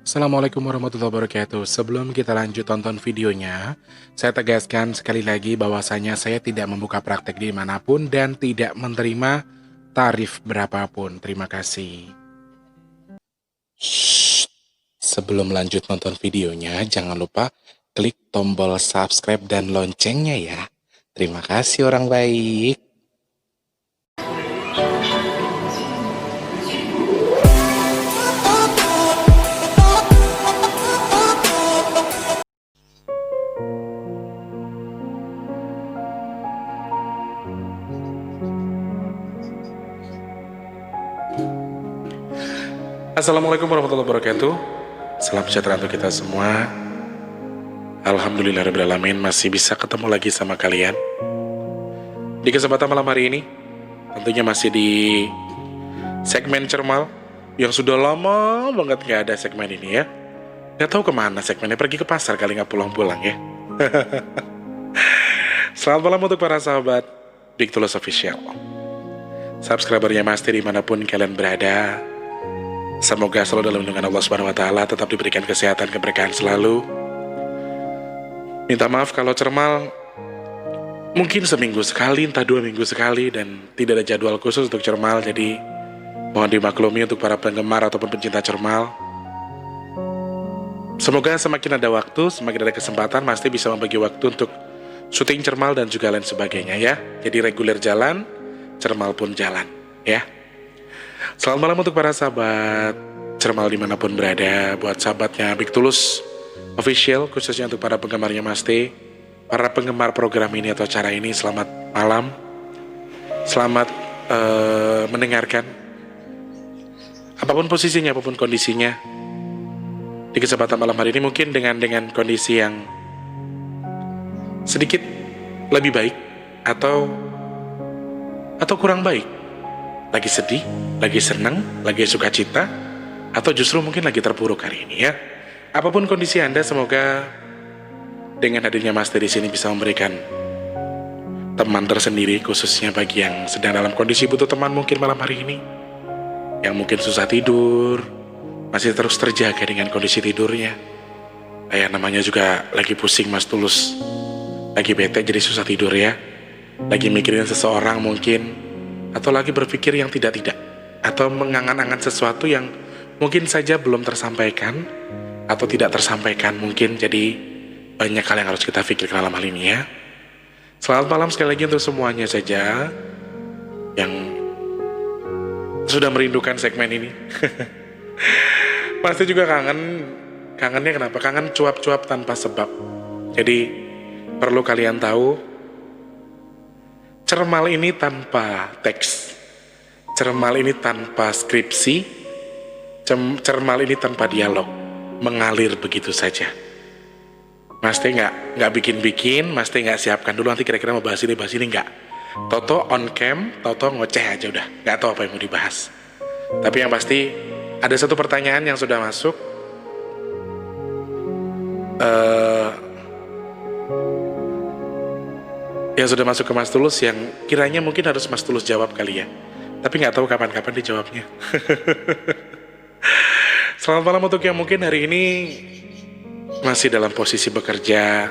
Assalamualaikum warahmatullahi wabarakatuh. Sebelum kita lanjut tonton videonya, saya tegaskan sekali lagi bahwasanya saya tidak membuka praktek dimanapun dan tidak menerima tarif berapapun. Terima kasih. Shh. Sebelum lanjut nonton videonya, jangan lupa klik tombol subscribe dan loncengnya ya. Terima kasih orang baik. Assalamualaikum warahmatullahi wabarakatuh. Salam sejahtera untuk kita semua. Alhamdulillahirrahmanirrahim masih bisa ketemu lagi sama kalian di kesempatan malam hari ini. Tentunya masih di segmen Cermal yang sudah lama banget gak ada segmen ini ya. Gak tahu kemana segmennya, pergi ke pasar kali gak pulang-pulang ya. Selamat malam untuk para sahabat Big Tulus Official, subscribernya Masti dimanapun kalian berada. Semoga selalu dalam lindungan Allah Subhanahu Wa Taala, tetap diberikan kesehatan, keberkahan selalu. Minta maaf kalau Cermal mungkin seminggu sekali, entah 2 minggu sekali, dan tidak ada jadwal khusus untuk Cermal. Jadi mohon dimaklumi untuk para penggemar ataupun pencinta Cermal. Semoga semakin ada waktu, semakin ada kesempatan, Masti bisa membagi waktu untuk syuting Cermal dan juga lain sebagainya ya. Jadi reguler jalan, Cermal pun jalan ya. Selamat malam untuk para sahabat Cermal dimanapun berada. Buat sahabatnya Big Tulus Official, khususnya untuk para penggemarnya Masti, para penggemar program ini atau acara ini, selamat malam. Selamat mendengarkan. Apapun posisinya, apapun kondisinya, di kesempatan malam hari ini mungkin dengan kondisi yang sedikit lebih baik atau kurang baik. Lagi sedih, lagi senang, lagi sukacita, atau justru mungkin lagi terpuruk hari ini ya. Apapun kondisi Anda, semoga dengan hadirnya Masti di sini bisa memberikan teman tersendiri, khususnya bagi yang sedang dalam kondisi butuh teman mungkin malam hari ini, yang mungkin susah tidur, masih terus terjaga dengan kondisi tidurnya. Namanya juga lagi pusing Mas Tulus, lagi bete jadi susah tidur ya, lagi mikirin seseorang mungkin, atau lagi berpikir yang tidak-tidak, atau mengangan-angan sesuatu yang mungkin saja belum tersampaikan atau tidak tersampaikan mungkin. Jadi banyak hal yang harus kita pikirkan dalam hal ini ya. Selamat malam sekali lagi untuk semuanya saja yang sudah merindukan segmen ini. Pasti juga kangennya kenapa? Kangen cuap-cuap tanpa sebab. Jadi perlu kalian tahu, Cermal ini tanpa teks, Cermal ini tanpa skripsi, Cermal ini tanpa dialog, mengalir begitu saja. Masti nggak bikin-bikin, Masti nggak siapkan dulu nanti kira-kira mau bahas ini nggak. Toto on cam, Toto ngoceh aja udah, nggak tahu apa yang mau dibahas. Tapi yang pasti ada satu pertanyaan yang sudah masuk. Yang sudah masuk ke Mas Tulus, yang kiranya mungkin harus Mas Tulus jawab kali ya. Tapi nggak tahu kapan-kapan dijawabnya. Selamat malam untuk yang mungkin hari ini masih dalam posisi bekerja.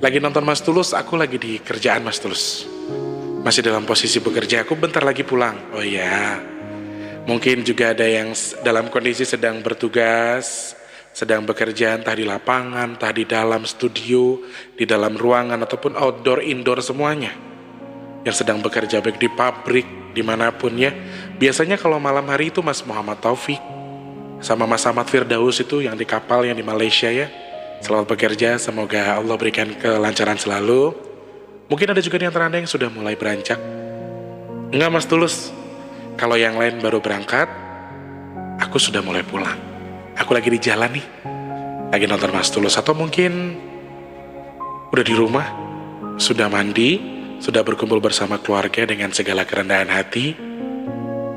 Lagi nonton Mas Tulus, aku lagi di kerjaan Mas Tulus. Masih dalam posisi bekerja, aku bentar lagi pulang. Oh iya, mungkin juga ada yang dalam kondisi sedang bertugas, sedang bekerja entah di lapangan, entah di dalam studio, di dalam ruangan, ataupun outdoor, indoor semuanya. Yang sedang bekerja baik di pabrik, dimanapun ya. Biasanya kalau malam hari itu Mas Muhammad Taufik sama Mas Ahmad Firdaus itu yang di kapal, yang di Malaysia ya. Selamat bekerja, semoga Allah berikan kelancaran selalu. Mungkin ada juga di antara Anda yang sudah mulai beranjak. Enggak Mas Tulus, kalau yang lain baru berangkat, aku sudah mulai pulang. Aku lagi di jalan nih, lagi nonton Mas Tulus, atau mungkin udah di rumah, sudah mandi, sudah berkumpul bersama keluarga dengan segala kerendahan hati.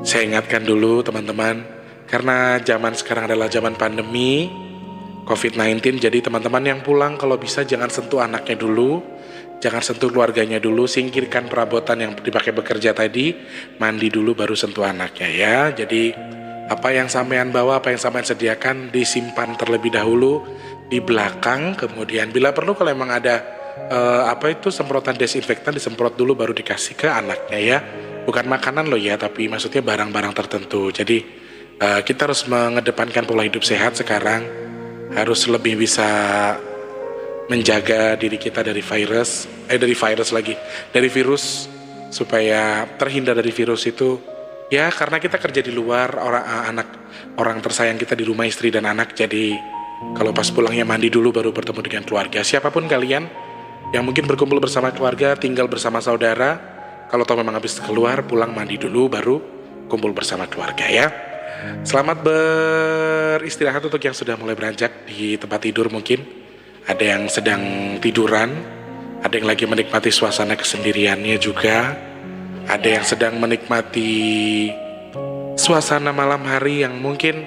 Saya ingatkan dulu teman-teman, karena zaman sekarang adalah zaman pandemi COVID-19, jadi teman-teman yang pulang kalau bisa jangan sentuh anaknya dulu, jangan sentuh keluarganya dulu, singkirkan perabotan yang dipakai bekerja tadi, mandi dulu baru sentuh anaknya ya. Jadi Apa yang sampean bawa, apa yang sampean sediakan disimpan terlebih dahulu di belakang. Kemudian bila perlu kalau memang ada semprotan desinfektan disemprot dulu baru dikasih ke anaknya ya. Bukan makanan loh ya, tapi maksudnya barang-barang tertentu. Jadi kita harus mengedepankan pola hidup sehat sekarang. Harus lebih bisa menjaga diri kita dari virus supaya terhindar dari virus itu. Ya karena kita kerja di luar, orang tersayang kita di rumah, istri dan anak. Jadi kalau pas pulangnya mandi dulu baru bertemu dengan keluarga. Siapapun kalian yang mungkin berkumpul bersama keluarga, tinggal bersama saudara, kalau tahu memang habis keluar, pulang mandi dulu baru kumpul bersama keluarga ya. Selamat beristirahat untuk yang sudah mulai beranjak di tempat tidur mungkin. Ada yang sedang tiduran, ada yang lagi menikmati suasana kesendiriannya juga. Ada yang sedang menikmati suasana malam hari yang mungkin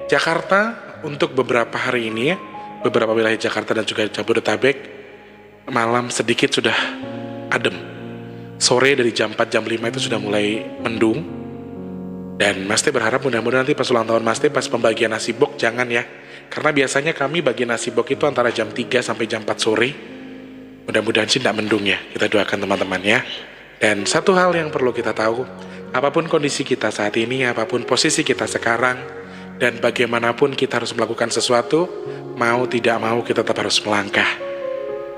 Jakarta untuk beberapa hari ini ya, beberapa wilayah Jakarta dan juga Jabodetabek malam sedikit sudah adem. Sore dari jam 4 jam 5 itu sudah mulai mendung. Dan Mas Teh berharap mudah-mudahan nanti pas ulang tahun Mas Teh pas pembagian nasi bok jangan ya. Karena biasanya kami bagi nasi bok itu antara jam 3 sampai jam 4 sore. Mudah-mudahan sih tidak mendung ya. Kita doakan teman-teman ya. Dan satu hal yang perlu kita tahu, apapun kondisi kita saat ini, apapun posisi kita sekarang, dan bagaimanapun kita harus melakukan sesuatu, mau tidak mau kita tetap harus melangkah.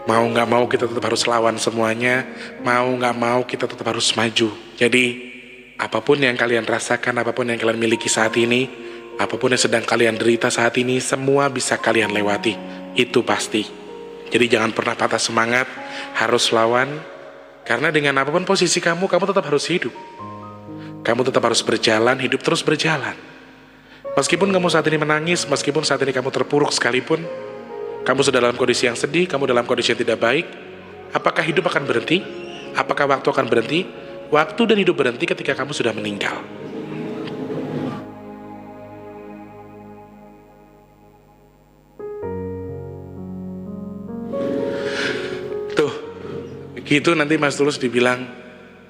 Mau nggak mau kita tetap harus lawan semuanya, mau nggak mau kita tetap harus maju. Jadi, apapun yang kalian rasakan, apapun yang kalian miliki saat ini, apapun yang sedang kalian derita saat ini, semua bisa kalian lewati. Itu pasti. Jadi jangan pernah patah semangat, harus lawan. Karena dengan apapun posisi kamu tetap harus hidup. Kamu tetap harus berjalan, hidup terus berjalan. Meskipun kamu saat ini menangis, meskipun saat ini kamu terpuruk sekalipun, kamu sudah dalam kondisi yang sedih, kamu dalam kondisi yang tidak baik, apakah hidup akan berhenti? Apakah waktu akan berhenti? Waktu dan hidup berhenti ketika kamu sudah meninggal. Gitu nanti Mas Tulus dibilang,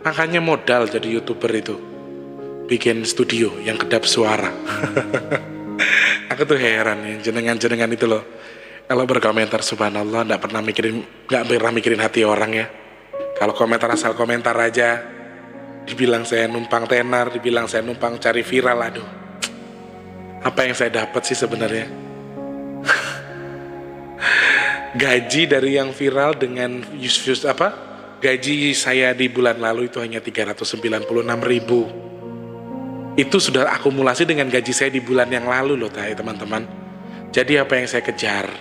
makanya modal jadi YouTuber itu bikin studio yang kedap suara. Aku tuh heran ya, jenengan-jenengan itu loh. Kalau berkomentar subhanallah nggak pernah mikirin hati orang ya. Kalau komentar asal komentar aja, dibilang saya numpang tenar, dibilang saya numpang cari viral, aduh. Apa yang saya dapat sih sebenarnya? Gaji dari yang viral dengan gaji saya di bulan lalu itu hanya 396.000. Itu sudah akumulasi dengan gaji saya di bulan yang lalu loh teman-teman. Jadi apa yang saya kejar?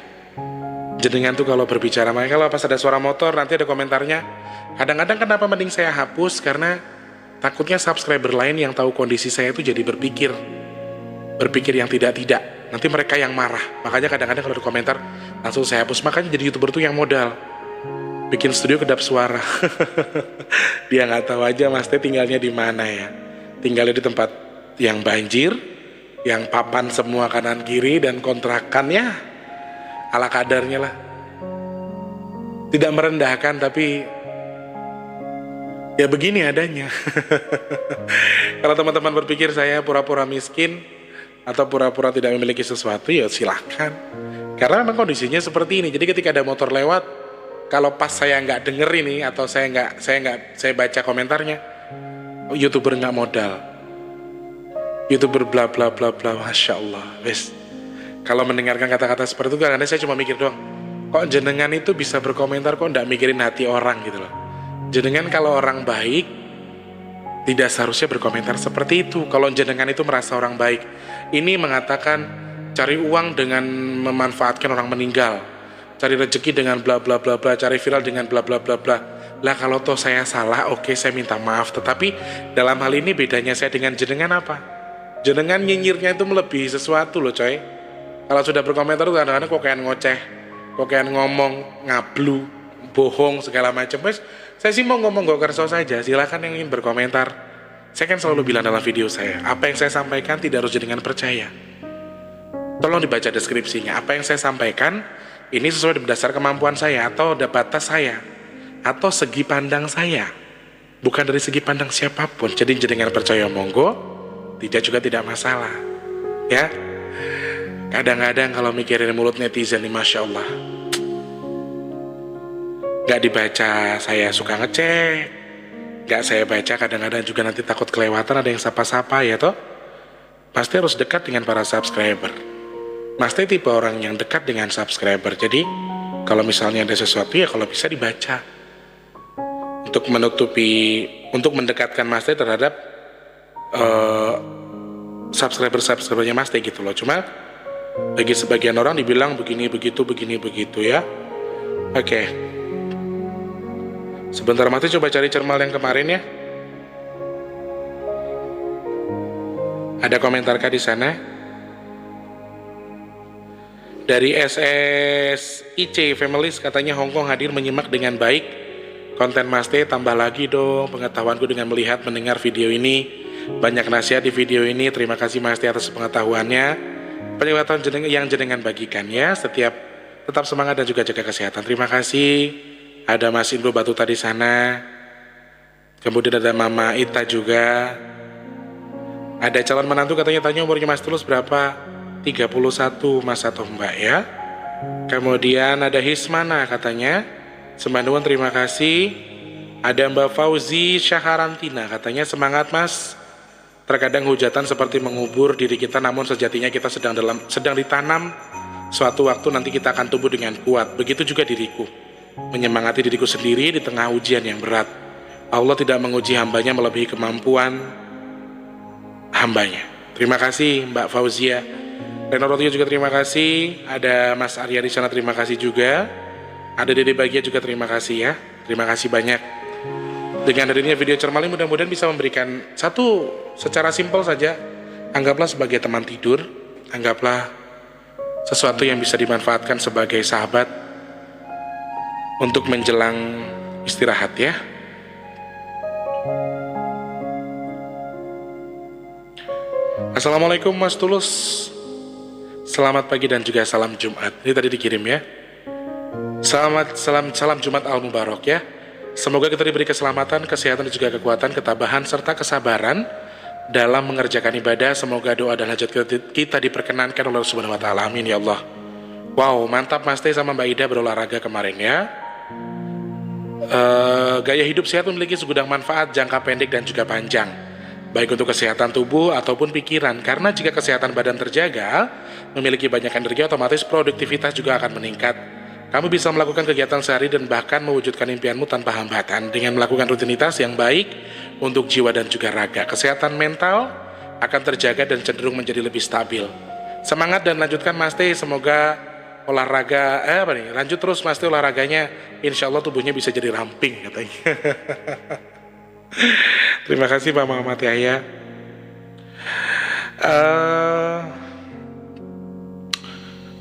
Jenengan tuh kalau berbicara, makanya kalau pas ada suara motor nanti ada komentarnya. Kadang-kadang kenapa mending saya hapus, karena takutnya subscriber lain yang tahu kondisi saya itu jadi berpikir yang tidak-tidak. Nanti mereka yang marah. Makanya kadang-kadang kalau ada komentar langsung saya hapus. Makanya jadi YouTuber tuh yang modal bikin studio kedap suara. Dia nggak tahu aja Mas Teh tinggalnya di mana ya. Tinggalnya di tempat yang banjir, yang papan semua kanan kiri dan kontrakannya ala kadarnya lah. Tidak merendahkan tapi ya begini adanya. Kalau teman-teman berpikir saya pura-pura miskin atau pura-pura tidak memiliki sesuatu, ya silahkan. Karena memang kondisinya seperti ini. Jadi ketika ada motor lewat, kalau pas saya nggak denger ini atau saya baca komentarnya, YouTuber nggak modal, YouTuber bla bla bla bla, masya Allah, wes. Kalau mendengarkan kata-kata seperti itu, kadang-kadang saya cuma mikir doang, kok jenengan itu bisa berkomentar kok nggak mikirin hati orang gitu loh. Jenengan kalau orang baik tidak seharusnya berkomentar seperti itu. Kalau jenengan itu merasa orang baik, ini mengatakan cari uang dengan memanfaatkan orang meninggal, cari rezeki dengan bla bla bla bla, cari viral dengan bla bla bla bla. Lah kalau toh saya salah, oke, saya minta maaf. Tetapi dalam hal ini bedanya saya dengan jenengan apa? Jenengan nyinyirnya itu melebihi sesuatu loh coy. Kalau sudah berkomentar tuh kadang-kadang kok kayak ngoceh, kok kayak ngomong ngablu, bohong segala macam. Saya sih mau ngomong gak kerso saja. Silakan yang ingin berkomentar. Saya kan selalu bilang dalam video saya, apa yang saya sampaikan tidak harus jenengan percaya. Tolong dibaca deskripsinya. Apa yang saya sampaikan ini sesuai berdasar kemampuan saya atau batas saya atau segi pandang saya, bukan dari segi pandang siapapun. Jadi jenengan percaya monggo, tidak juga tidak masalah. ya. Kadang-kadang kalau mikirin mulut netizen nih, Masya Allah, gak dibaca saya suka ngecek, gak saya baca kadang-kadang juga nanti takut kelewatan ada yang sapa-sapa ya toh. Pasti harus dekat dengan para subscriber. Mas Teh tipe orang yang dekat dengan subscriber. Jadi kalau misalnya ada sesuatu ya kalau bisa dibaca, untuk mendekatkan Mas Teh terhadap subscribernya Mas Teh gitu loh. Cuma bagi sebagian orang dibilang begini begitu ya. Oke. Sebentar Mas Teh coba cari cermal yang kemarin ya. Ada komentarkah di sana? Dari SSIC Families katanya Hongkong hadir menyimak dengan baik konten Mas Teh, tambah lagi dong pengetahuanku dengan melihat mendengar video ini. Banyak nasihat di video ini. Terima kasih Mas Teh atas pengetahuannya. Penyewatan yang jenengan bagikan ya. Tetap semangat dan juga jaga kesehatan. Terima kasih. Ada Mas Indro Batuta di sana. Kemudian ada Mama Ita juga. Ada calon menantu katanya tanya umurnya Mas Tulus berapa? 31 Mas atau Mbak ya. Kemudian ada Hismana katanya Sembanduan terima kasih. Ada Mbak Fauzi Syaharantina katanya semangat Mas. Terkadang hujatan seperti mengubur diri kita, namun sejatinya kita sedang ditanam. Suatu waktu nanti kita akan tumbuh dengan kuat. Begitu juga diriku, menyemangati diriku sendiri di tengah ujian yang berat. Allah tidak menguji hambanya melebihi kemampuan hambanya. Terima kasih Mbak Fauzia. Reno Rotio juga terima kasih. Ada Mas Arya di sana terima kasih juga. Ada Dede Bagia juga terima kasih ya. Terima kasih banyak. Dengan hadirnya video cermal ini mudah-mudahan bisa memberikan satu secara simpel saja. Anggaplah sebagai teman tidur. Anggaplah sesuatu yang bisa dimanfaatkan sebagai sahabat untuk menjelang istirahat ya. Assalamualaikum Mas Tulus. Selamat pagi dan juga salam Jumat. Ini tadi dikirim ya. Salam Jumat Al-Mubarak ya. Semoga kita diberi keselamatan, kesehatan dan juga kekuatan, ketabahan serta kesabaran dalam mengerjakan ibadah. Semoga doa dan hajat kita diperkenankan oleh Allah Subhanahu wa taala. Amin ya Allah. Wow, mantap Mas Teh sama Mbak Ida berolahraga kemarin ya. Gaya hidup sehat memiliki segudang manfaat jangka pendek dan juga panjang, baik untuk kesehatan tubuh ataupun pikiran. Karena jika kesehatan badan terjaga, memiliki banyak energi, otomatis produktivitas juga akan meningkat. Kamu bisa melakukan kegiatan sehari dan bahkan mewujudkan impianmu tanpa hambatan dengan melakukan rutinitas yang baik untuk jiwa dan juga raga. Kesehatan mental akan terjaga dan cenderung menjadi lebih stabil. Semangat dan lanjutkan Mas Teh, semoga olahraga lanjut terus Mas Teh olahraganya, insya Allah tubuhnya bisa jadi ramping katanya. Terima kasih Pak Muhammad Yahya.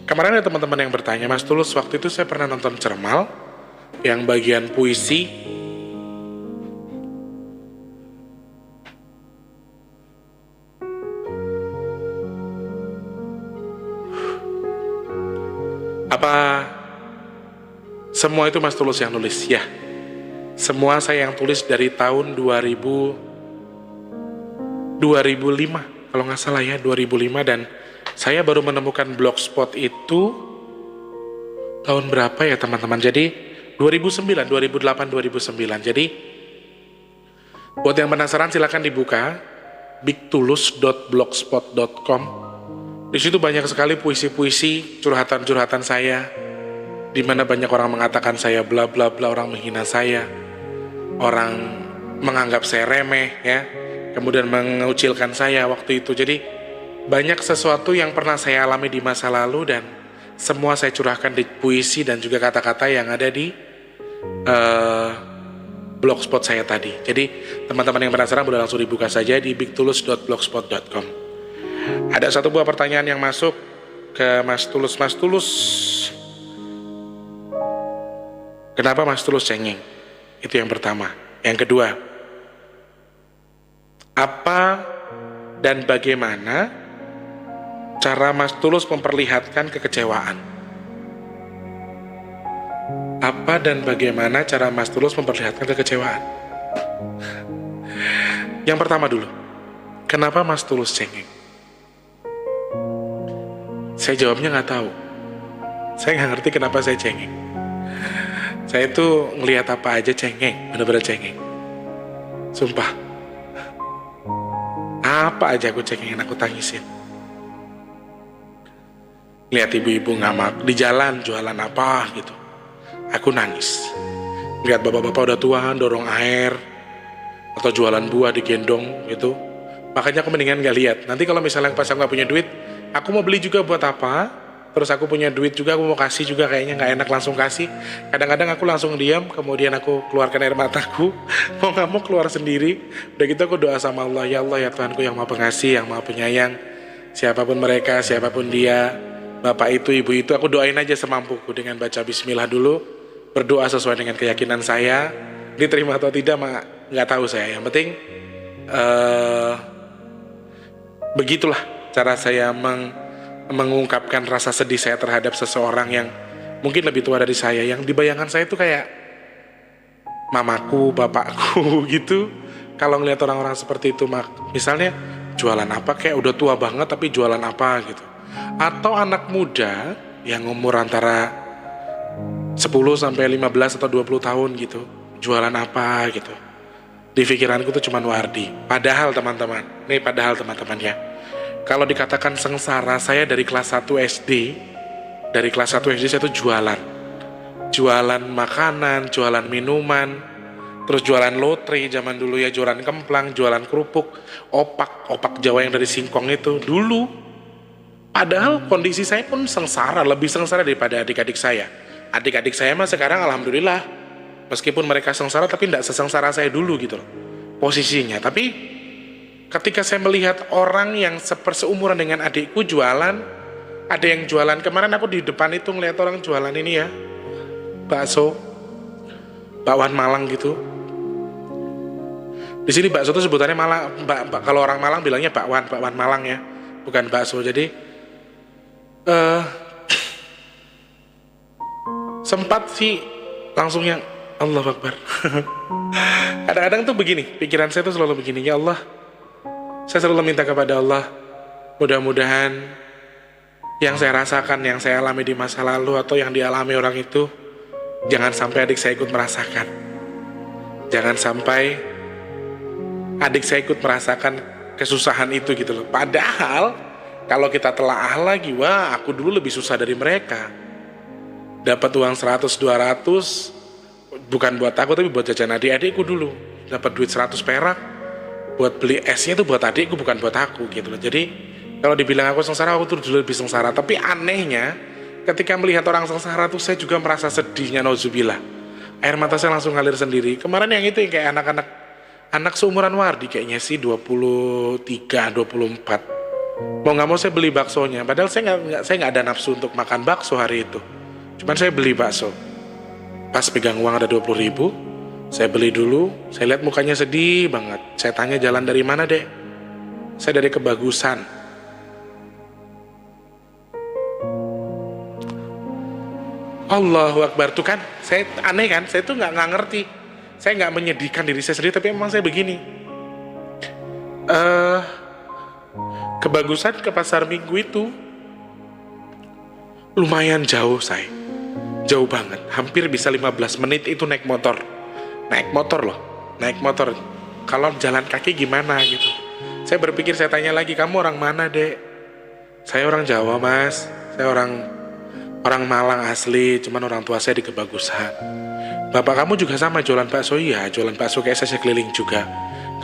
Kemarin ada teman-teman yang bertanya, Mas Tulus, waktu itu saya pernah nonton Cermal yang bagian puisi. Apa semua itu Mas Tulus yang nulis? Ya, semua saya yang tulis dari tahun 2005 kalau nggak salah ya, 2005. Dan saya baru menemukan blogspot itu tahun berapa ya teman-teman? Jadi 2009, 2008, 2009. Jadi buat yang penasaran silakan dibuka bigtulus.blogspot.com. Di situ banyak sekali puisi-puisi, curhatan-curhatan saya, di mana banyak orang mengatakan saya bla bla bla, orang menghina saya, orang menganggap saya remeh ya, kemudian mengucilkan saya waktu itu. Jadi banyak sesuatu yang pernah saya alami di masa lalu dan semua saya curahkan di puisi dan juga kata-kata yang ada di blogspot saya tadi. Jadi teman-teman yang penasaran boleh langsung dibuka saja di bigtulus.blogspot.com. Ada satu buah pertanyaan yang masuk ke Mas Tulus. Mas Tulus, kenapa Mas Tulus cengeng? Itu yang pertama. Yang kedua, apa dan bagaimana cara Mas Tulus memperlihatkan kekecewaan? Apa dan bagaimana cara Mas Tulus memperlihatkan kekecewaan? Yang pertama dulu, kenapa Mas Tulus cengeng? Saya jawabnya nggak tahu. Saya nggak ngerti kenapa saya cengeng. Saya tuh ngelihat apa aja cengeng, bener-bener cengeng. Sumpah. Apa aja aku cengengin, aku tangisin. Lihat ibu-ibu ngamak di jalan jualan apa gitu, aku nangis. Lihat bapak-bapak udah tua dorong air atau jualan buah digendong gitu. Makanya aku mendingan gak lihat. Nanti kalau misalnya pas aku gak punya duit, aku mau beli juga buat apa? Terus aku punya duit juga, aku mau kasih juga, kayaknya gak enak langsung kasih. Kadang-kadang aku langsung diam, kemudian aku keluarkan air mataku. Mau gak mau keluar sendiri. Udah gitu aku doa sama Allah, ya Allah ya Tuhanku yang maha pengasih, yang maha penyayang. Siapapun mereka, siapapun dia, bapak itu, ibu itu, aku doain aja semampuku dengan baca bismillah dulu. Berdoa sesuai dengan keyakinan saya. Diterima atau tidak gak tahu saya. Yang penting begitulah cara saya mengungkapkan rasa sedih saya terhadap seseorang yang mungkin lebih tua dari saya, yang di bayangan saya itu kayak mamaku, bapakku gitu. Kalau ngelihat orang-orang seperti itu, misalnya jualan apa, kayak udah tua banget tapi jualan apa gitu. Atau anak muda yang umur antara 10 sampai 15 atau 20 tahun gitu, jualan apa gitu. Di pikiranku tuh cuman Wardi. Padahal teman-teman ya, kalau dikatakan sengsara, saya dari kelas 1 SD. Dari kelas 1 SD saya tuh jualan makanan, jualan minuman, terus jualan lotre zaman dulu ya, jualan kemplang, jualan kerupuk, opak Jawa yang dari singkong itu dulu. Padahal kondisi saya pun sengsara, lebih sengsara daripada adik-adik saya. Adik-adik saya mah sekarang alhamdulillah, meskipun mereka sengsara tapi tidak sesengsara saya dulu gitu loh posisinya. Tapi ketika saya melihat orang yang seumuran dengan adikku jualan, ada yang jualan, kemarin aku di depan itu ngeliat orang jualan ini ya, bakso, bakwan Malang gitu. Di sini bakso itu sebutannya Malang, kalau orang Malang bilangnya bakwan Malang ya, bukan bakso. Jadi sempat sih langsung yang Allahu Akbar. Kadang-kadang tuh begini, pikiran saya tuh selalu begini, ya Allah, saya selalu minta kepada Allah, mudah-mudahan yang saya rasakan, yang saya alami di masa lalu atau yang dialami orang itu, jangan sampai adik saya ikut merasakan. Jangan sampai adik saya ikut merasakan kesusahan itu gitu loh. Padahal kalau kita telaah lagi, wah aku dulu lebih susah dari mereka. Dapat uang 100-200 bukan buat aku tapi buat jajan adik-adikku dulu. Dapat duit 100 perak buat beli esnya itu buat adikku, bukan buat aku gitu loh. Jadi kalau dibilang aku sengsara, aku tuh dulu lebih sengsara. Tapi anehnya ketika melihat orang sengsara tuh saya juga merasa sedihnya, nauzubillah. Air mata saya langsung ngalir sendiri. Kemarin yang itu yang kayak anak seumuran Wardi kayaknya sih 23, 24. Mau nggak mau saya beli baksonya. Padahal saya nggak ada nafsu untuk makan bakso hari itu. Cuman saya beli bakso. Pas pegang uang ada 20.000, saya beli dulu. Saya lihat mukanya sedih banget. Saya tanya jalan dari mana dek? Saya dari Kebagusan. Allahu Akbar tuh kan. Saya aneh kan. Saya tuh nggak ngerti. Saya nggak menyedihkan diri saya sendiri, tapi emang saya begini. Kebagusan ke Pasar Minggu itu lumayan jauh saya. Jauh banget, hampir bisa 15 menit itu naik motor. Naik motor. Kalau jalan kaki gimana gitu. Saya berpikir, saya tanya lagi, kamu orang mana dek? Saya orang Jawa mas. Saya orang Malang asli, cuman orang tua saya di Kebagusan. Bapak kamu juga sama jualan bakso? Iya, jualan bakso kayak saya keliling juga.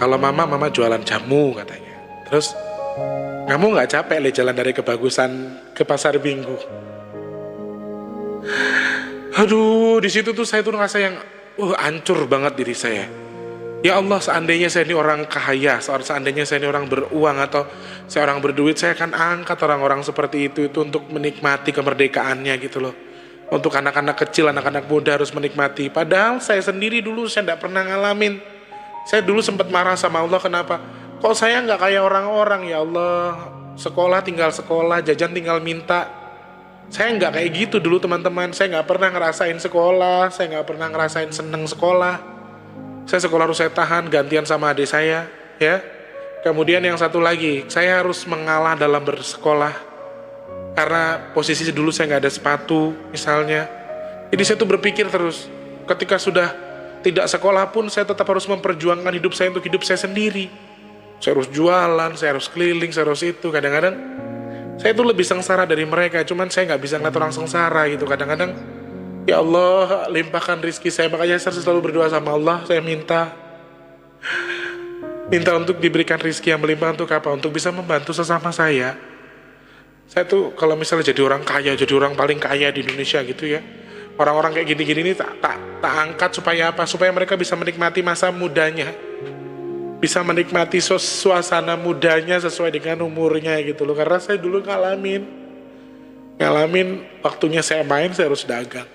Kalau mama jualan jamu katanya. Terus kamu nggak capek le jalan dari Kebagusan ke Pasar Minggu? Aduh, di situ tuh saya tuh ngerasa yang hancur banget diri saya. Ya Allah, seandainya saya ini orang kaya, seandainya saya ini orang beruang atau saya orang berduit, saya akan angkat orang-orang seperti itu untuk menikmati kemerdekaannya gitu loh. Untuk anak-anak kecil, anak-anak muda harus menikmati. Padahal saya sendiri dulu saya tidak pernah ngalamin. Saya dulu sempat marah sama Allah, kenapa? Kok saya nggak kayak orang-orang, ya Allah. Sekolah tinggal sekolah, jajan tinggal minta. Saya nggak kayak gitu dulu teman-teman. Saya nggak pernah ngerasain sekolah, saya nggak pernah ngerasain seneng sekolah. Saya sekolah harus saya tahan, gantian sama adik saya, ya. Kemudian yang satu lagi, saya harus mengalah dalam bersekolah. Karena posisi dulu saya nggak ada sepatu misalnya. Jadi saya tuh berpikir terus, ketika sudah tidak sekolah pun saya tetap harus memperjuangkan hidup saya untuk hidup saya sendiri. Saya harus jualan, saya harus keliling, saya harus itu. Kadang-kadang saya tuh lebih sengsara dari mereka, cuman saya nggak bisa ngeliat orang sengsara gitu. Kadang-kadang, ya Allah, limpahkan rizki saya. Makanya saya selalu berdoa sama Allah, saya minta untuk diberikan rizki yang melimpah. Untuk apa? Untuk bisa membantu sesama saya. Saya tuh kalau misalnya jadi orang kaya, jadi orang paling kaya di Indonesia gitu ya, orang-orang kayak gini-gini ini tak angkat supaya apa? Supaya mereka bisa menikmati masa mudanya, bisa menikmati suasana mudanya sesuai dengan umurnya gitu loh. Karena saya dulu ngalamin waktunya saya main, saya harus dagang,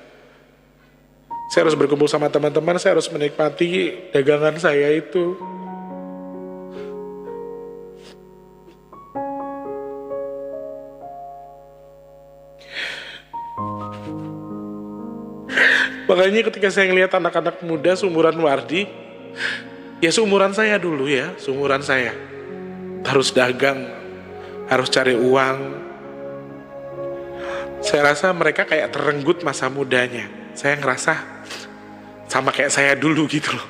saya harus berkumpul sama teman-teman, saya harus menikmati dagangan saya itu. Makanya ketika saya ngelihat anak-anak muda seumuran Wardi, ya seumuran saya dulu ya, seumuran saya, harus dagang, harus cari uang, saya rasa mereka kayak terenggut masa mudanya. Saya ngerasa sama kayak saya dulu gitu loh.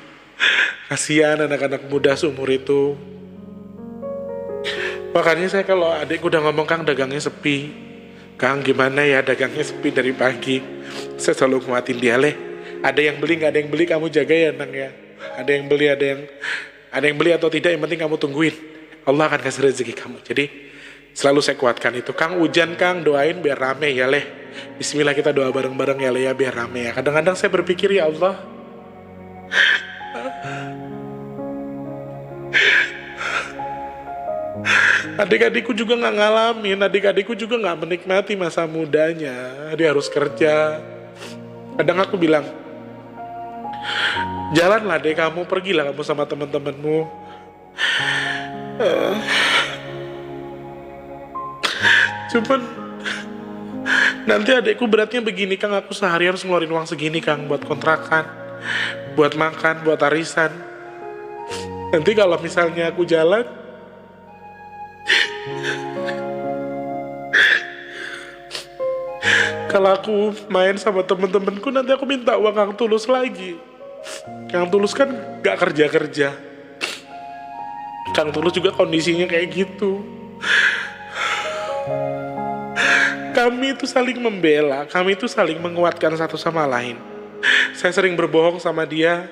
Kasihan anak-anak muda seumur itu. Makanya saya kalau adikku udah ngomong, Kang dagangnya sepi, Kang gimana ya dagangnya sepi dari pagi, saya selalu nguatin dia, Leh, ada yang beli nggak ada yang beli kamu jaga ya Nang ya. Ada yang beli, ada yang beli atau tidak, yang penting kamu tungguin, Allah akan kasih rezeki kamu. Jadi selalu saya kuatkan itu. Kang hujan, Kang doain biar rame ya Leh, bismillah kita doa bareng-bareng ya Leh ya, biar rame ya. Kadang-kadang saya berpikir, ya Allah, adik-adikku juga nggak ngalamin, adik-adikku juga nggak menikmati masa mudanya, dia harus kerja. Kadang aku bilang, jalanlah deh kamu, pergilah kamu sama teman-temanmu. Cuman nanti adikku beratnya begini, Kang aku sehari harus ngeluarin uang segini Kang, buat kontrakan, buat makan, buat arisan. Nanti kalau misalnya aku jalan, kalau aku main sama temen-temenku, nanti aku minta uang Kang Tulus lagi. Kang Tulus kan gak kerja-kerja, Kang Tulus juga kondisinya kayak gitu. Kami itu saling membela, kami itu saling menguatkan satu sama lain. Saya sering berbohong sama dia,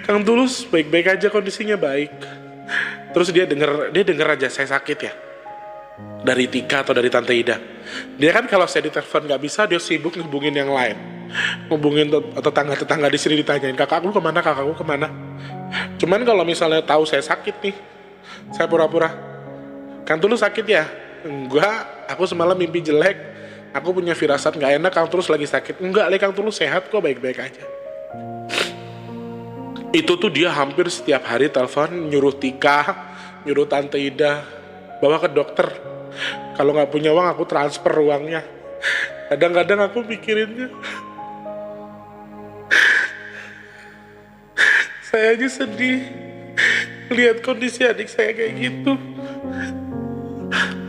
Kang Tulus baik-baik aja, kondisinya baik. Terus dia denger aja saya sakit ya, dari Tika atau dari Tante Ida. Dia kan kalau saya ditelepon nggak bisa, dia sibuk ngubungin yang lain, ngubungin tetangga-tetangga di sini, ditanyain kakakku kemana. Cuman kalau misalnya tahu saya sakit nih, saya pura-pura, Kang Tulus sakit ya? Enggak, aku semalam mimpi jelek, aku punya firasat nggak enak, Kang Tulus lagi sakit. Enggak, Kang Tulus sehat kok, baik-baik aja. Itu tuh dia hampir setiap hari telepon, nyuruh Tika, nyuruh Tante Ida bawa ke dokter. Kalau nggak punya uang aku transfer uangnya. Kadang-kadang aku mikirinnya, saya aja sedih lihat kondisi adik saya kayak gitu.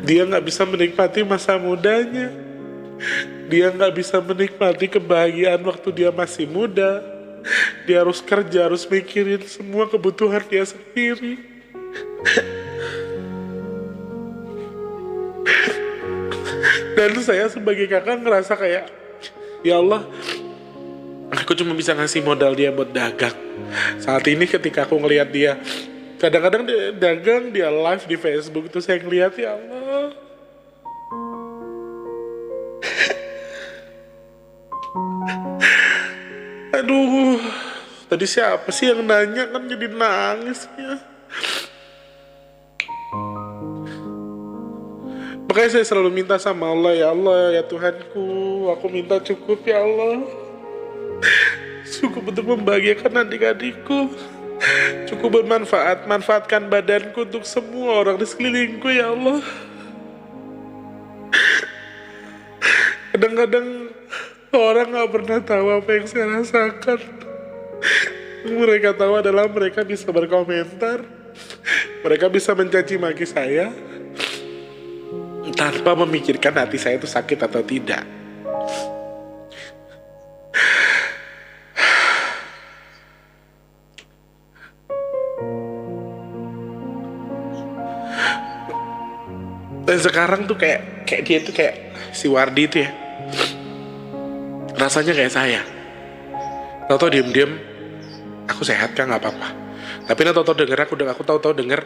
Dia nggak bisa menikmati masa mudanya, dia nggak bisa menikmati kebahagiaan waktu dia masih muda. Dia harus kerja, harus mikirin semua kebutuhan dia sendiri. Dan saya sebagai kakak ngerasa kayak, ya Allah, aku cuma bisa ngasih modal dia buat dagang. Saat ini ketika aku ngelihat dia, kadang-kadang dia dagang, dia live di Facebook, itu saya ngeliat, ya Allah, aduh, tadi siapa sih yang nanya, kan jadi nangis ya. Makanya saya selalu minta sama Allah, ya Allah, ya Tuhanku, aku minta cukup ya Allah, cukup untuk membahagiakan adik-adikku, cukup bermanfaat, manfaatkan badanku untuk semua orang di sekelilingku ya Allah. Kadang-kadang orang gak pernah tahu apa yang saya rasakan. Mereka tahu adalah mereka bisa berkomentar, mereka bisa mencaci maki saya tanpa memikirkan hati saya itu sakit atau tidak. Dan sekarang tuh kayak dia tuh kayak si Wardi itu ya, rasanya kayak saya. Tahu-tahu diem-diem, aku sehat kan, nggak apa-apa. Tapi tahu-tahu denger aku tahu-tahu denger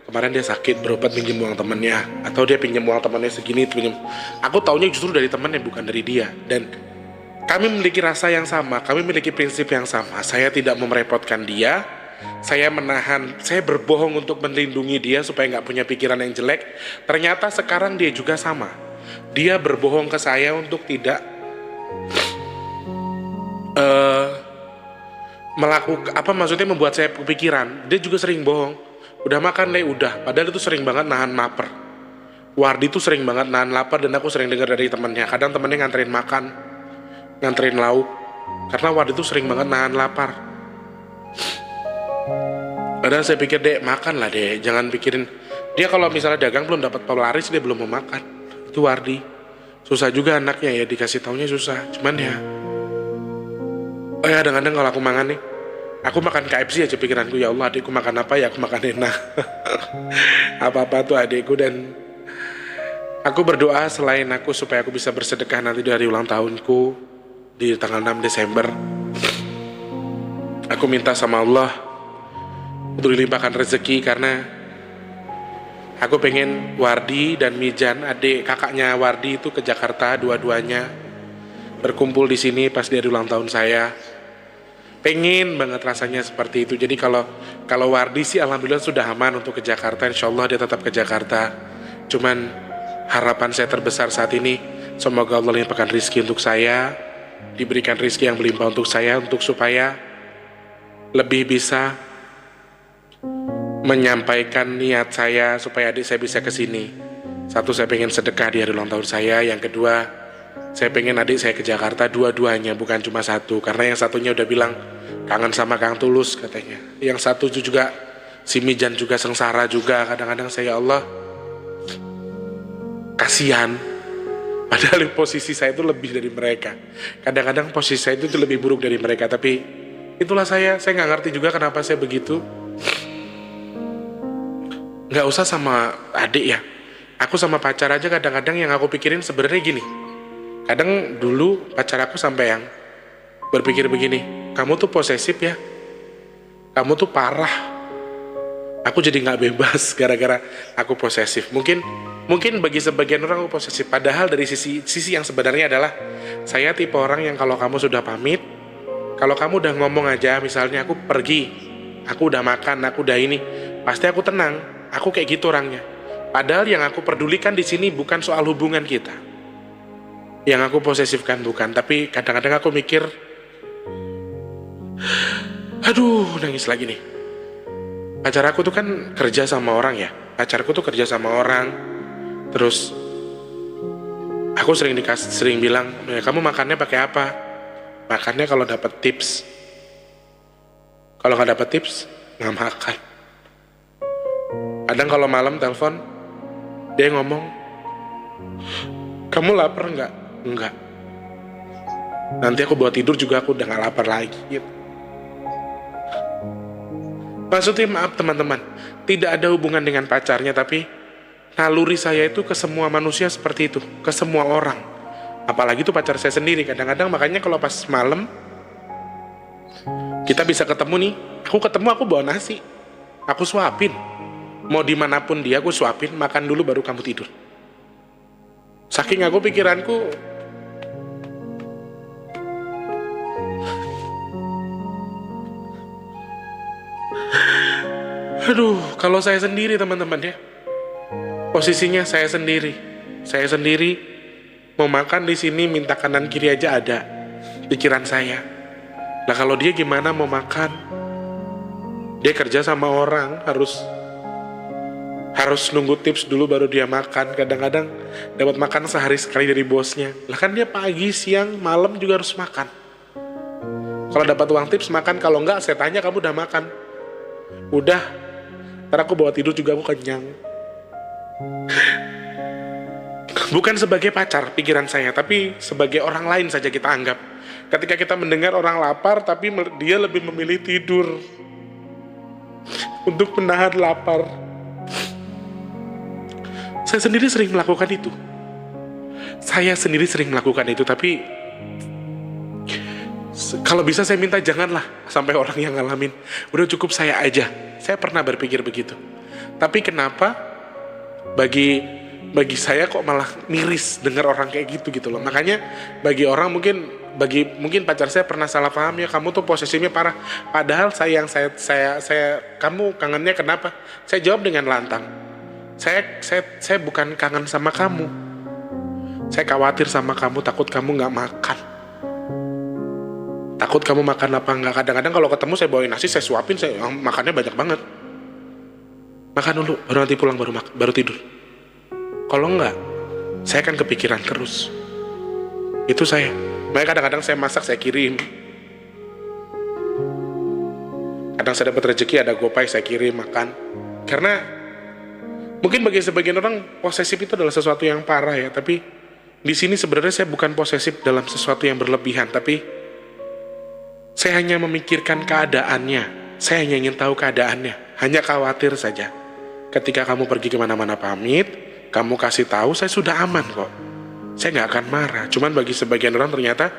kemarin dia sakit, berobat pinjam uang temannya, atau dia pinjam uang temannya segini, pinjam. Aku taunya justru dari temannya, bukan dari dia. Dan kami memiliki rasa yang sama, kami memiliki prinsip yang sama. Saya tidak mau merepotkan dia, saya menahan, saya berbohong untuk melindungi dia supaya nggak punya pikiran yang jelek. Ternyata sekarang dia juga sama. Dia berbohong ke saya untuk tidak melakukan maksudnya membuat saya kepikiran. Dia juga sering bohong. Udah makan Le, udah. Padahal itu sering banget nahan lapar. Wardi tuh sering banget nahan lapar, dan aku sering dengar dari temannya. Kadang temannya nganterin makan, nganterin lauk, karena Wardi tuh sering banget nahan lapar. Padahal saya pikir, Dek, makan lah Dek, jangan pikirin. Dia kalau misalnya dagang belum dapat pelaris, dia belum mau makan. Itu Wardi. Susah juga anaknya ya, dikasih taunya susah. Cuman ya, oh ya, kadang-kadang kalau aku makan nih, aku makan KFC aja pikiranku, ya Allah adikku makan apa ya, aku makan enak. Apa-apa tuh adikku. Dan aku berdoa selain aku supaya aku bisa bersedekah nanti di hari ulang tahunku di tanggal 6 Desember. Aku minta sama Allah untuk dilimpahkan rezeki, karena aku pengen Wardi dan Mijan, adik kakaknya Wardi itu ke Jakarta dua-duanya, berkumpul di sini pas di hari ulang tahun saya. Pengen banget rasanya seperti itu. Jadi kalau Wardi sih alhamdulillah sudah aman untuk ke Jakarta, insya Allah dia tetap ke Jakarta. Cuman harapan saya terbesar saat ini, semoga Allah limpahkan rizki untuk saya, diberikan rizki yang berlimpah untuk saya, untuk supaya lebih bisa menyampaikan niat saya supaya adik saya bisa ke sini. Satu, saya pengen sedekah di hari ulang tahun saya. Yang kedua, saya pengen adik saya ke Jakarta dua-duanya, bukan cuma satu. Karena yang satunya udah bilang kangen sama Kang Tulus katanya. Yang satu itu juga si Mijan juga sengsara juga. Kadang-kadang saya, ya Allah, kasihan. Padahal posisi saya itu lebih dari mereka. Kadang-kadang posisi saya itu lebih buruk dari mereka. Tapi itulah saya nggak ngerti juga kenapa saya begitu. Nggak usah sama adik ya, aku sama pacar aja kadang-kadang yang aku pikirin sebenarnya gini. Kadang dulu pacar aku sampai yang berpikir begini, kamu tuh posesif ya, kamu tuh parah. Aku jadi nggak bebas gara-gara aku posesif. Mungkin bagi sebagian orang aku posesif, padahal dari sisi yang sebenarnya adalah saya tipe orang yang kalau kamu sudah pamit, kalau kamu udah ngomong aja, misalnya aku pergi, aku udah makan, aku udah ini, pasti aku tenang. Aku kayak gitu orangnya. Padahal yang aku pedulikan di sini bukan soal hubungan kita. Yang aku posesifkan bukan, tapi kadang-kadang aku mikir, aduh, nangis lagi nih. Pacar aku tuh kan kerja sama orang ya. Pacarku tuh kerja sama orang. Terus aku sering bilang, ya, kamu makannya pakai apa? Makannya kalau dapat tips. Kalau nggak dapat tips, nggak makan. Kadang kalau malam telepon, dia ngomong, kamu lapar nggak? Enggak. Nanti aku buat tidur juga aku udah nggak lapar lagi. Gitu. Maksudnya maaf teman-teman, tidak ada hubungan dengan pacarnya, tapi naluri saya itu ke semua manusia seperti itu, ke semua orang. Apalagi itu pacar saya sendiri. Kadang-kadang makanya kalau pas malam kita bisa ketemu nih, aku bawa nasi, aku suapin. Mau dimanapun dia aku suapin, makan dulu baru kamu tidur. Saking aku pikiranku, aduh, kalau saya sendiri teman-teman ya, posisinya saya sendiri mau makan di sini minta kanan kiri aja ada pikiran saya. Nah kalau dia gimana mau makan? Dia kerja sama orang, harus nunggu tips dulu baru dia makan. Kadang-kadang dapat makan sehari sekali dari bosnya. Lah kan dia pagi, siang, malam juga harus makan. Kalau dapat uang tips makan, kalau enggak saya tanya kamu udah makan? Udah. Ntar aku bawa tidur juga, aku kenyang. Bukan sebagai pacar pikiran saya, tapi sebagai orang lain saja kita anggap. Ketika kita mendengar orang lapar, tapi dia lebih memilih tidur untuk menahan lapar. Saya sendiri sering melakukan itu. Tapi kalau bisa saya minta janganlah sampai orang yang ngalamin. Udah cukup saya aja. Saya pernah berpikir begitu. Tapi kenapa bagi saya kok malah miris dengar orang kayak gitu loh. Makanya bagi orang mungkin pacar saya pernah salah paham, ya kamu tuh posesifnya parah. Padahal kamu kangennya kenapa? Saya jawab dengan lantang. Saya bukan kangen sama kamu. Saya khawatir sama kamu, takut kamu nggak makan. Takut kamu makan apa nggak. Kadang-kadang kalau ketemu saya bawain nasi, saya suapin, saya makannya banyak banget. Makan dulu, baru nanti pulang baru tidur. Kalau enggak, saya akan kepikiran terus. Itu saya. Makanya kadang-kadang saya masak, saya kirim. Kadang saya dapat rezeki, ada GoPay, saya kirim makan. Karena mungkin bagi sebagian orang posesif itu adalah sesuatu yang parah ya. Tapi di sini sebenarnya saya bukan posesif dalam sesuatu yang berlebihan. Tapi saya hanya memikirkan keadaannya. Saya hanya ingin tahu keadaannya. Hanya khawatir saja. Ketika kamu pergi kemana-mana pamit, kamu kasih tahu, saya sudah aman kok. Saya nggak akan marah. Cuman bagi sebagian orang ternyata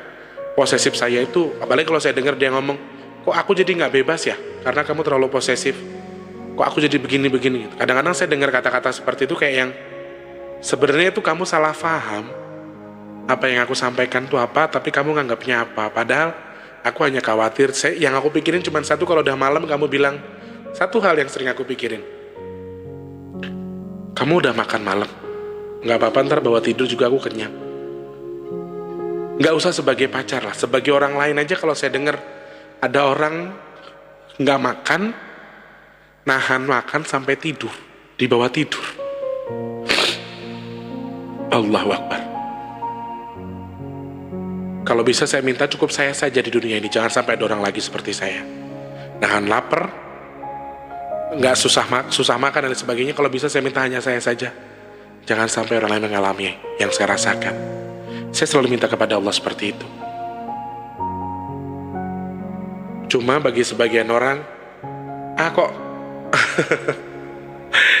posesif saya itu, apalagi kalau saya dengar dia ngomong, kok aku jadi nggak bebas ya? Karena kamu terlalu posesif. Kok aku jadi begini-begini? Kadang-kadang saya dengar kata-kata seperti itu kayak yang sebenarnya itu kamu salah paham. Apa yang aku sampaikan itu apa, tapi kamu nganggapnya apa? Padahal aku hanya khawatir. Yang aku pikirin cuma satu, kalau udah malam kamu bilang satu hal yang sering aku pikirin. Kamu udah makan malam? Gak apa-apa, ntar bawa tidur juga aku kenyang. Gak usah sebagai pacar lah, sebagai orang lain aja. Kalau saya dengar ada orang gak makan, nahan makan sampai tidur, dibawa tidur. Allahu Akbar. Kalau bisa saya minta cukup saya saja di dunia ini. Jangan sampai ada orang lagi seperti saya. Nahan lapar, nggak susah makan dan sebagainya. Kalau bisa saya minta hanya saya saja. Jangan sampai orang lain mengalami yang saya rasakan. Saya selalu minta kepada Allah seperti itu. Cuma bagi sebagian orang, kok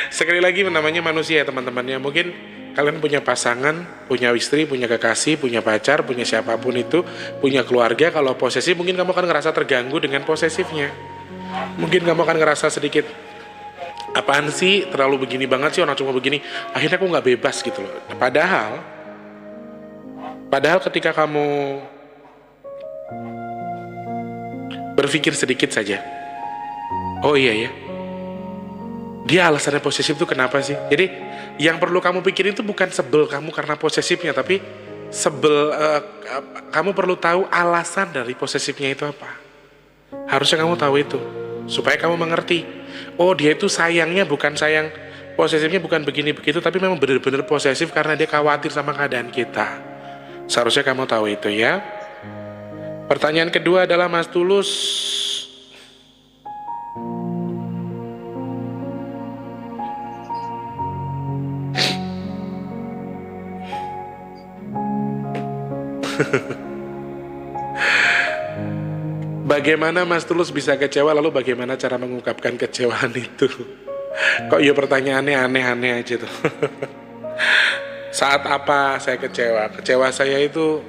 sekali lagi namanya manusia ya teman-temannya. Mungkin kalian punya pasangan, punya istri, punya kekasih, punya pacar, punya siapapun itu, punya keluarga. Kalau posesif mungkin kamu akan ngerasa terganggu dengan posesifnya. Mungkin kamu akan ngerasa sedikit, apaan sih, terlalu begini banget sih orang cuma begini. Akhirnya aku nggak bebas gitu loh. Padahal ketika kamu berpikir sedikit saja, oh iya ya, dia alasannya posesif itu kenapa sih? Jadi yang perlu kamu pikirin itu bukan sebel kamu karena posesifnya, tapi kamu perlu tahu alasan dari posesifnya itu apa. Harusnya kamu tahu itu, supaya kamu mengerti. Oh, dia itu sayangnya bukan sayang, posesifnya bukan begini begitu, tapi memang benar-benar posesif karena dia khawatir sama keadaan kita. Seharusnya kamu tahu itu ya. Pertanyaan kedua adalah Mas Tulus, bagaimana Mas Tulus bisa kecewa, lalu bagaimana cara mengungkapkan kecewaan itu? Kok ya pertanyaannya aneh-aneh aja tuh. Saat apa saya kecewa? Kecewa saya itu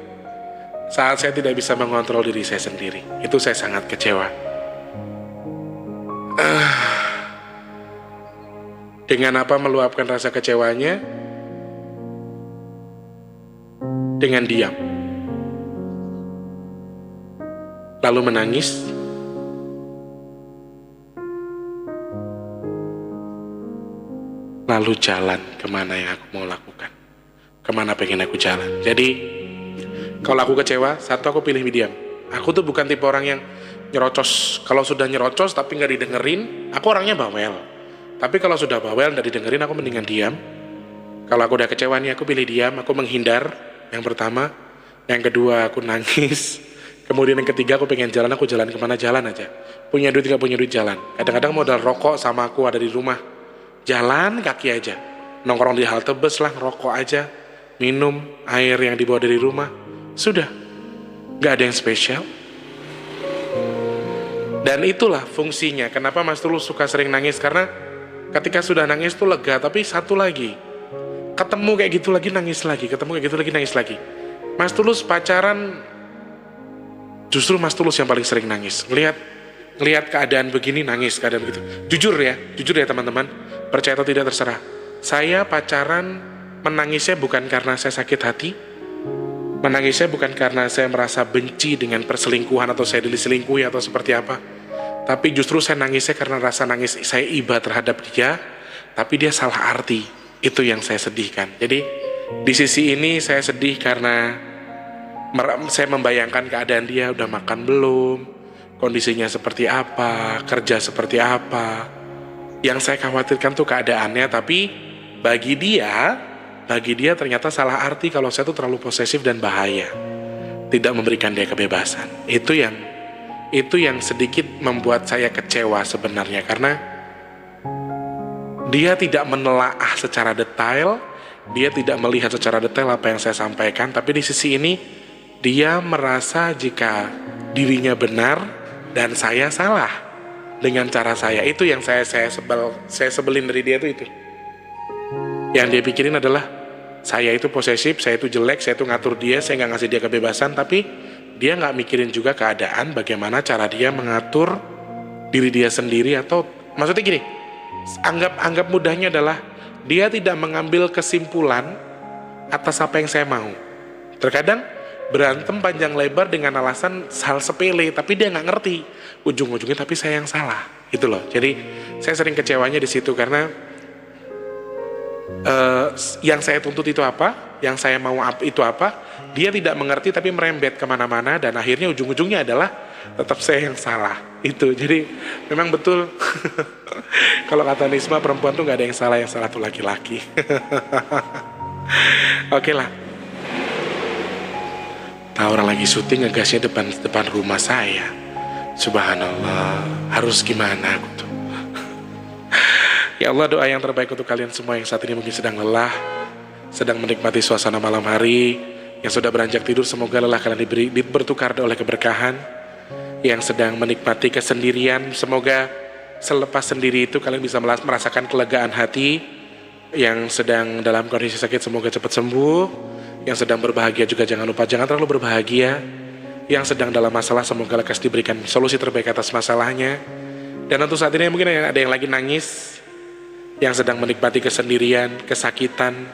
saat saya tidak bisa mengontrol diri saya sendiri. Itu saya sangat kecewa. Dengan apa meluapkan rasa kecewanya? Dengan diam. Lalu menangis, lalu jalan kemana yang aku mau lakukan, kemana pengen aku jalan. Jadi kalau aku kecewa, satu, aku pilih diam. Aku tuh bukan tipe orang yang nyerocos. Kalau sudah nyerocos tapi nggak didengerin, aku orangnya bawel. Tapi kalau sudah bawel nggak didengerin, aku mendingan diam. Kalau aku udah kecewa nih, aku pilih diam, aku menghindar. Yang pertama, yang kedua aku nangis. Kemudian yang ketiga, aku pengen jalan, aku jalan kemana, jalan aja. Punya duit gak punya duit, jalan. Kadang-kadang modal rokok sama aku ada di rumah, jalan kaki aja. Nongkrong di halte bus lah, ngerokok aja. Minum air yang dibawa dari rumah. Sudah, gak ada yang spesial. Dan itulah fungsinya. Kenapa Mas Tulus suka sering nangis? Karena ketika sudah nangis tuh lega. Tapi satu lagi, ketemu kayak gitu lagi nangis lagi, ketemu kayak gitu lagi nangis lagi. Mas Tulus pacaran, justru Mas Tulus yang paling sering nangis. Ngelihat keadaan begini nangis, keadaan begitu. Jujur ya teman-teman, percaya atau tidak terserah. Saya pacaran menangisnya bukan karena saya sakit hati, menangisnya bukan karena saya merasa benci dengan perselingkuhan atau saya diselingkuhi atau seperti apa. Tapi justru saya nangisnya karena rasa nangis saya iba terhadap dia, tapi dia salah arti. Itu yang saya sedihkan. Jadi di sisi ini saya sedih karena saya membayangkan keadaan dia udah makan belum, kondisinya seperti apa, kerja seperti apa. Yang saya khawatirkan tuh keadaannya, tapi bagi dia ternyata salah arti kalau saya tuh terlalu posesif dan bahaya, tidak memberikan dia kebebasan. Itu yang sedikit membuat saya kecewa sebenarnya, karena dia tidak menelaah secara detail, dia tidak melihat secara detail apa yang saya sampaikan. Tapi di sisi ini dia merasa jika dirinya benar dan saya salah dengan cara saya. Itu yang saya sebelin dari dia itu. Yang dia pikirin adalah saya itu posesif, saya itu jelek, saya itu ngatur dia, saya nggak ngasih dia kebebasan. Tapi dia nggak mikirin juga keadaan, bagaimana cara dia mengatur diri dia sendiri. Atau maksudnya gini, anggap mudahnya adalah dia tidak mengambil kesimpulan atas apa yang saya mau. Terkadang berantem panjang lebar dengan alasan hal sepele, tapi dia nggak ngerti ujung-ujungnya tapi saya yang salah, gitu loh. Jadi saya sering kecewanya di situ, karena yang saya tuntut itu apa, yang saya mau itu apa, dia tidak mengerti tapi merembet kemana-mana, dan akhirnya ujung-ujungnya adalah tetap saya yang salah. Itu jadi memang betul. Kalau kata Nisma, perempuan tuh gak ada yang salah tuh laki-laki. Oke lah. Tahu orang lagi syuting ngegasnya depan rumah saya. Subhanallah, harus gimana aku tuh. Ya Allah, doa yang terbaik untuk kalian semua yang saat ini mungkin sedang lelah, sedang menikmati suasana malam hari. Yang sudah beranjak tidur, semoga lelah kalian bertukar oleh keberkahan. Yang sedang menikmati kesendirian, semoga selepas sendiri itu kalian bisa merasakan kelegaan hati. Yang sedang dalam kondisi sakit, semoga cepat sembuh. Yang sedang berbahagia juga jangan lupa, jangan terlalu berbahagia. Yang sedang dalam masalah, semoga lekas diberikan solusi terbaik atas masalahnya. Dan untuk saat ini mungkin ada yang lagi nangis, yang sedang menikmati kesendirian, kesakitan,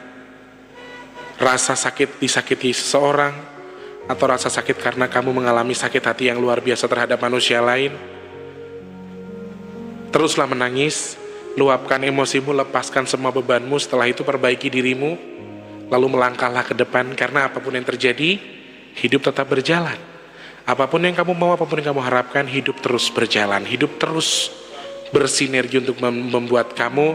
rasa sakit disakiti seseorang, atau rasa sakit karena kamu mengalami sakit hati yang luar biasa terhadap manusia lain. Teruslah menangis, luapkan emosimu, lepaskan semua bebanmu. Setelah itu perbaiki dirimu, lalu melangkahlah ke depan. Karena apapun yang terjadi, hidup tetap berjalan. Apapun yang kamu mau, apapun yang kamu harapkan, hidup terus berjalan. Hidup terus bersinergi untuk membuat kamu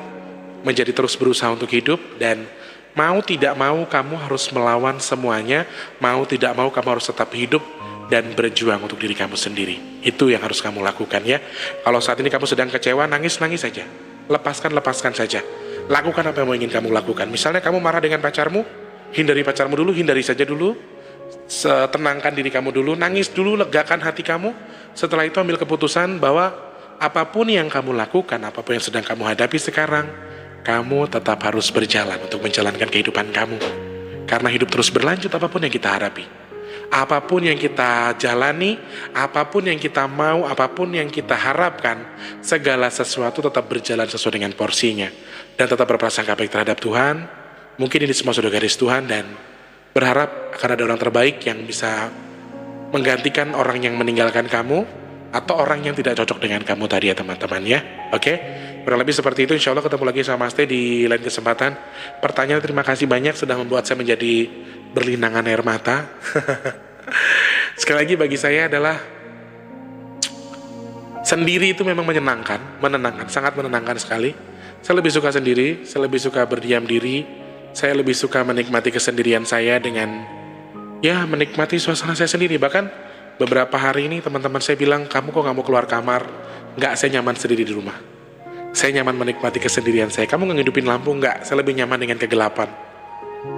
menjadi terus berusaha untuk hidup. Dan mau tidak mau kamu harus melawan semuanya. Mau tidak mau kamu harus tetap hidup dan berjuang untuk diri kamu sendiri. Itu yang harus kamu lakukan ya. Kalau saat ini kamu sedang kecewa, nangis saja. Lepaskan saja. Lakukan apa yang mau ingin kamu lakukan. Misalnya kamu marah dengan pacarmu, hindari pacarmu dulu, hindari saja dulu. Tenangkan diri kamu dulu, nangis dulu, legakan hati kamu. Setelah itu ambil keputusan bahwa apapun yang kamu lakukan, apapun yang sedang kamu hadapi sekarang, kamu tetap harus berjalan untuk menjalankan kehidupan kamu. Karena hidup terus berlanjut apapun yang kita hadapi. Apapun yang kita jalani, apapun yang kita mau, apapun yang kita harapkan, segala sesuatu tetap berjalan sesuai dengan porsinya. Dan tetap berprasangka baik terhadap Tuhan. Mungkin ini semua sudah garis Tuhan, dan berharap akan ada orang terbaik yang bisa menggantikan orang yang meninggalkan kamu, atau orang yang tidak cocok dengan kamu tadi ya teman-teman ya. Oke, kurang lebih seperti itu. Insya Allah ketemu lagi sama Mas Teh di lain kesempatan. Pertanyaan terima kasih banyak sudah membuat saya menjadi berlinangan air mata. Sekali lagi bagi saya adalah sendiri itu memang menenangkan, sangat menenangkan sekali. Saya lebih suka sendiri, saya lebih suka berdiam diri, saya lebih suka menikmati kesendirian saya dengan ya menikmati suasana saya sendiri. Bahkan beberapa hari ini teman-teman saya bilang, kamu kok nggak mau keluar kamar? Nggak, saya nyaman sendiri di rumah. Saya nyaman menikmati kesendirian saya. Kamu nggak ngidupin lampu? Nggak, saya lebih nyaman dengan kegelapan.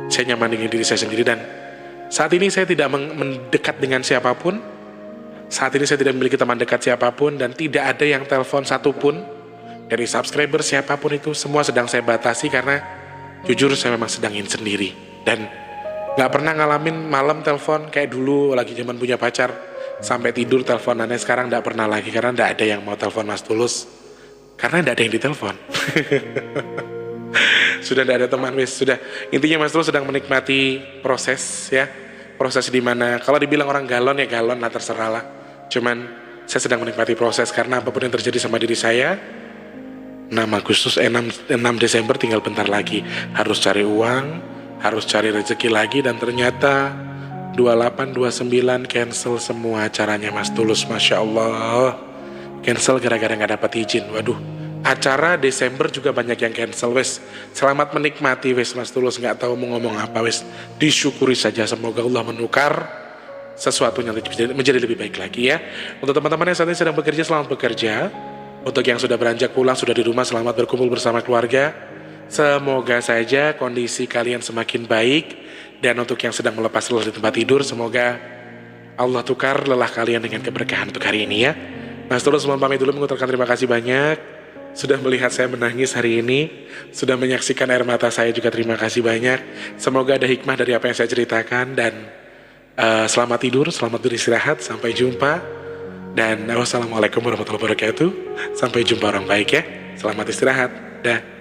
Saya nyaman dengan diri saya sendiri, dan saat ini saya tidak mendekat dengan siapapun. Saat ini saya tidak memiliki teman dekat siapapun, dan tidak ada yang telepon satupun dari subscriber siapapun itu. Semua sedang saya batasi karena jujur saya memang sedang ingin sendiri. Dan nggak pernah ngalamin malam telepon kayak dulu lagi zaman punya pacar sampai tidur teleponannya. Sekarang nggak pernah lagi karena nggak ada yang mau telepon Mas Tulus, karena nggak ada yang ditelepon. Sudah nggak ada teman, wis. Sudah, intinya Mas Tulus sedang menikmati proses ya. Proses dimana kalau dibilang orang galon ya galon lah, terserah lah. Cuman saya sedang menikmati proses karena apapun yang terjadi sama diri saya, 6 Agustus, 6 Desember tinggal bentar lagi. Harus cari uang, harus cari rezeki lagi, dan ternyata 28, 29 cancel semua acaranya Mas Tulus. Masya Allah, cancel gara-gara gak dapat izin. Waduh, acara Desember juga banyak yang cancel. Wes, selamat menikmati wes Mas Tulus, gak tahu mau ngomong apa. Wes, disyukuri saja, semoga Allah menukar sesuatunya menjadi lebih baik lagi ya. Untuk teman-teman yang saat ini sedang bekerja, selamat bekerja. Untuk yang sudah beranjak pulang, sudah di rumah, selamat berkumpul bersama keluarga. Semoga saja kondisi kalian semakin baik. Dan untuk yang sedang melepas lelah di tempat tidur, semoga Allah tukar lelah kalian dengan keberkahan untuk hari ini ya. Mas Tulus mohon pamit dulu, mengucapkan terima kasih banyak sudah melihat saya menangis hari ini, sudah menyaksikan air mata saya juga, terima kasih banyak. Semoga ada hikmah dari apa yang saya ceritakan, dan selamat tidur, selamat beristirahat, sampai jumpa, dan wassalamualaikum warahmatullahi wabarakatuh. Sampai jumpa orang baik ya, selamat istirahat, dah.